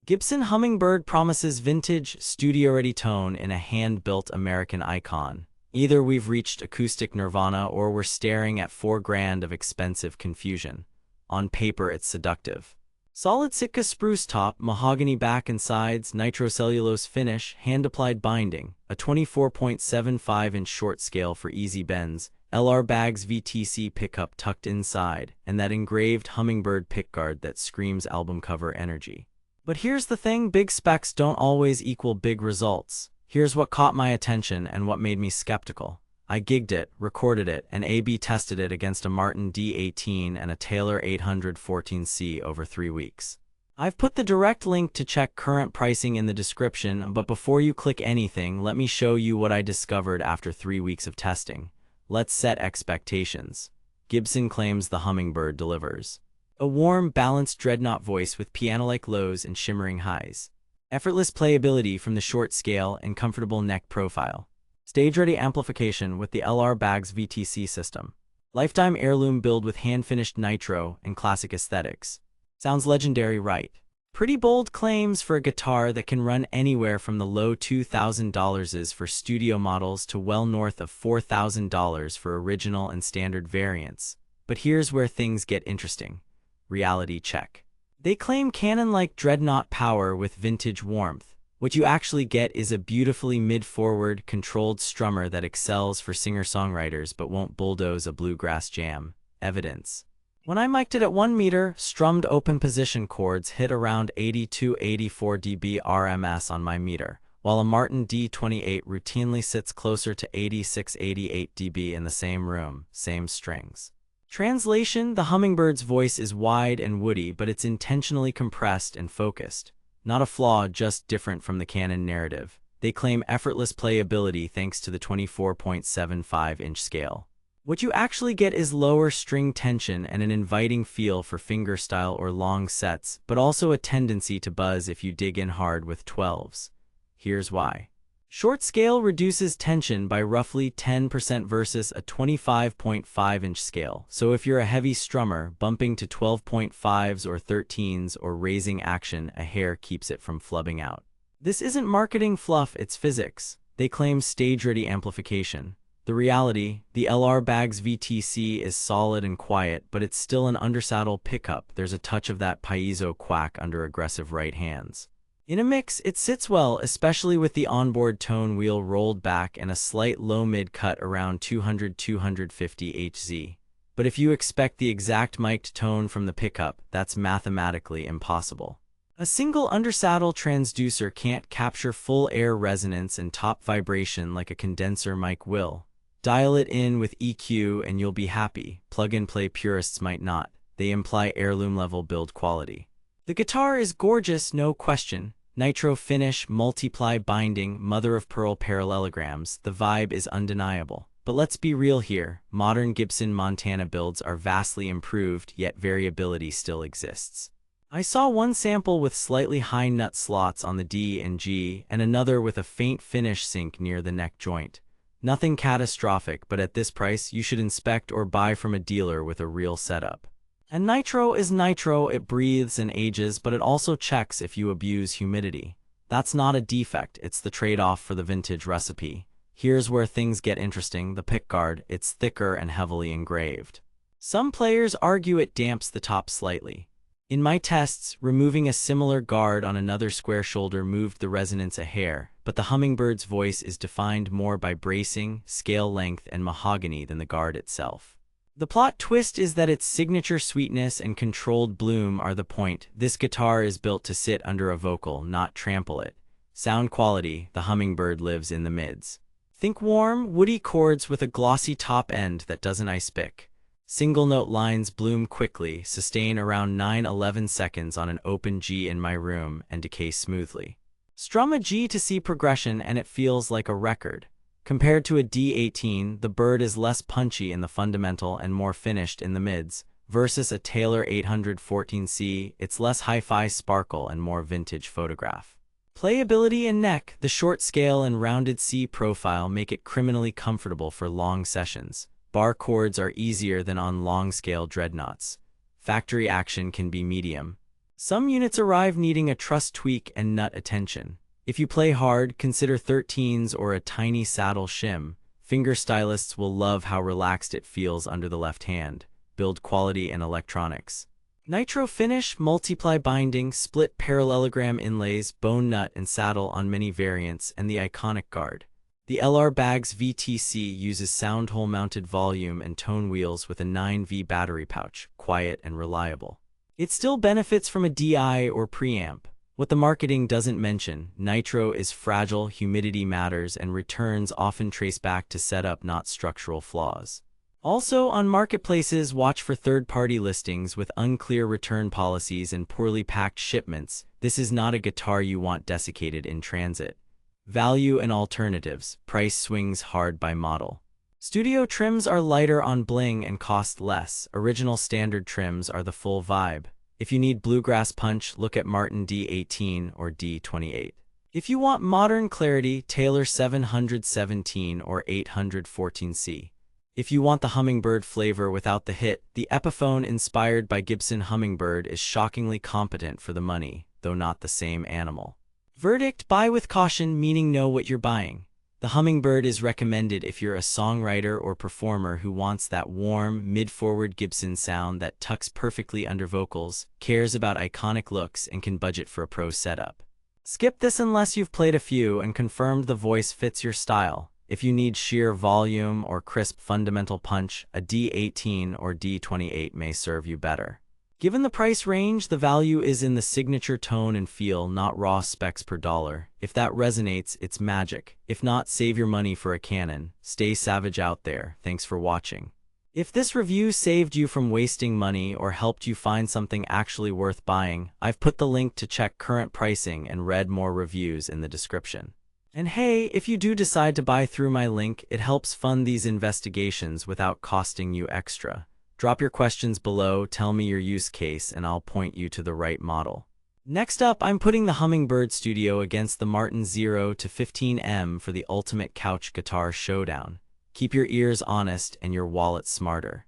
Gibson Hummingbird promises vintage, studio-ready tone in a hand-built American icon. Either we've reached acoustic nirvana or we're staring at $4,000 of expensive confusion. On paper, it's seductive. Solid Sitka spruce top, mahogany back and sides, nitrocellulose finish, hand-applied binding, a 24.75-inch short scale for easy bends, LR Bags VTC pickup tucked inside, and that engraved hummingbird pickguard that screams album cover energy. But here's the thing, big specs don't always equal big results. Here's what caught my attention and what made me skeptical. I gigged it, recorded it, and A/B tested it against a Martin D18 and a Taylor 814C over 3 weeks. I've put the direct link to check current pricing in the description, but before you click anything, let me show you what I discovered after 3 weeks of testing. Let's set expectations. Gibson claims the Hummingbird delivers. A warm, balanced dreadnought voice with piano-like lows and shimmering highs. Effortless playability from the short scale and comfortable neck profile. Stage-ready amplification with the LR Bags VTC system. Lifetime heirloom build with hand-finished nitro and classic aesthetics. Sounds legendary, right? Pretty bold claims for a guitar that can run anywhere from the low $2,000s for studio models to well north of $4,000 for original and standard variants. But here's where things get interesting. Reality check. They claim Canon-like dreadnought power with vintage warmth. What you actually get is a beautifully mid-forward, controlled strummer that excels for singer-songwriters but won't bulldoze a bluegrass jam. Evidence. When I mic'd it at 1 meter, strummed open position chords hit around 82-84 dB RMS on my meter, while a Martin D28 routinely sits closer to 86-88 dB in the same room, same strings. Translation: the Hummingbird's voice is wide and woody, but it's intentionally compressed and focused. Not a flaw, just different from the Canon narrative. They claim effortless playability thanks to the 24.75-inch scale. What you actually get is lower string tension and an inviting feel for fingerstyle or long sets, but also a tendency to buzz if you dig in hard with 12s. Here's why. Short scale reduces tension by roughly 10% versus a 25.5-inch scale, so if you're a heavy strummer, bumping to 12.5s or 13s or raising action a hair keeps it from flubbing out. This isn't marketing fluff, it's physics. They claim stage-ready amplification. The reality, the LR Bags VTC is solid and quiet, but it's still an undersaddle pickup. There's a touch of that piezo quack under aggressive right hands. In a mix, it sits well, especially with the onboard tone wheel rolled back and a slight low-mid cut around 200-250 Hz. But if you expect the exact mic'd tone from the pickup, that's mathematically impossible. A single undersaddle transducer can't capture full air resonance and top vibration like a condenser mic will. Dial it in with EQ and you'll be happy. Plug-and-play purists might not. They imply heirloom-level build quality. The guitar is gorgeous, no question. Nitro finish, multiply binding, mother-of-pearl parallelograms, the vibe is undeniable. But let's be real here, modern Gibson Montana builds are vastly improved, yet variability still exists. I saw one sample with slightly high nut slots on the D and G, and another with a faint finish sink near the neck joint. Nothing catastrophic, but at this price, you should inspect or buy from a dealer with a real setup. And nitro is nitro, it breathes and ages, but it also checks if you abuse humidity. That's not a defect, it's the trade-off for the vintage recipe. Here's where things get interesting, the pickguard, it's thicker and heavily engraved. Some players argue it damps the top slightly. In my tests, removing a similar guard on another square shoulder moved the resonance a hair, but the Hummingbird's voice is defined more by bracing, scale length, and mahogany than the guard itself. The plot twist is that its signature sweetness and controlled bloom are the point. This guitar is built to sit under a vocal, not trample it. Sound quality, the Hummingbird lives in the mids. Think warm, woody chords with a glossy top end that doesn't ice pick. Single note lines bloom quickly, sustain around 9-11 seconds on an open G in my room, and decay smoothly. Strum a G to C progression and it feels like a record. Compared to a D18, the Bird is less punchy in the fundamental and more finished in the mids. Versus a Taylor 814C, it's less hi-fi sparkle and more vintage photograph. Playability and neck, the short scale and rounded C profile make it criminally comfortable for long sessions. Bar chords are easier than on long-scale dreadnoughts. Factory action can be medium. Some units arrive needing a truss tweak and nut attention. If you play hard, consider 13s or a tiny saddle shim. Finger stylists will love how relaxed it feels under the left hand. Build quality and electronics. Nitro finish, multiply binding, split parallelogram inlays, bone nut and saddle on many variants, and the iconic guard. The LR Bags VTC uses sound hole mounted volume and tone wheels with a 9V battery pouch, quiet and reliable. It still benefits from a DI or preamp. What the marketing doesn't mention, Nitro is fragile, humidity matters, and returns often trace back to setup, not structural flaws. Also, on marketplaces, watch for third-party listings with unclear return policies and poorly packed shipments. This is not a guitar you want desiccated in transit. Value and alternatives. Price swings hard by model. Studio trims are lighter on bling and cost less. Original standard trims are the full vibe. If you need bluegrass punch, look at Martin D18 or D28. If you want modern clarity, Taylor 717 or 814C. If you want the Hummingbird flavor without the hit, the Epiphone inspired by Gibson Hummingbird is shockingly competent for the money, though not the same animal. Verdict: buy with caution, meaning know what you're buying. The Hummingbird is recommended if you're a songwriter or performer who wants that warm, mid-forward Gibson sound that tucks perfectly under vocals, cares about iconic looks, and can budget for a pro setup. Skip this unless you've played a few and confirmed the voice fits your style. If you need sheer volume or crisp fundamental punch, a D18 or D28 may serve you better. Given the price range, the value is in the signature tone and feel, not raw specs per dollar. If that resonates, it's magic. If not, save your money for a Canon. Stay savage out there. Thanks for watching. If this review saved you from wasting money or helped you find something actually worth buying, I've put the link to check current pricing and read more reviews in the description. And hey, if you do decide to buy through my link, it helps fund these investigations without costing you extra. Drop your questions below, tell me your use case, and I'll point you to the right model. Next up, I'm putting the Hummingbird Studio against the Martin 0 to 15M for the ultimate couch guitar showdown. Keep your ears honest and your wallet smarter.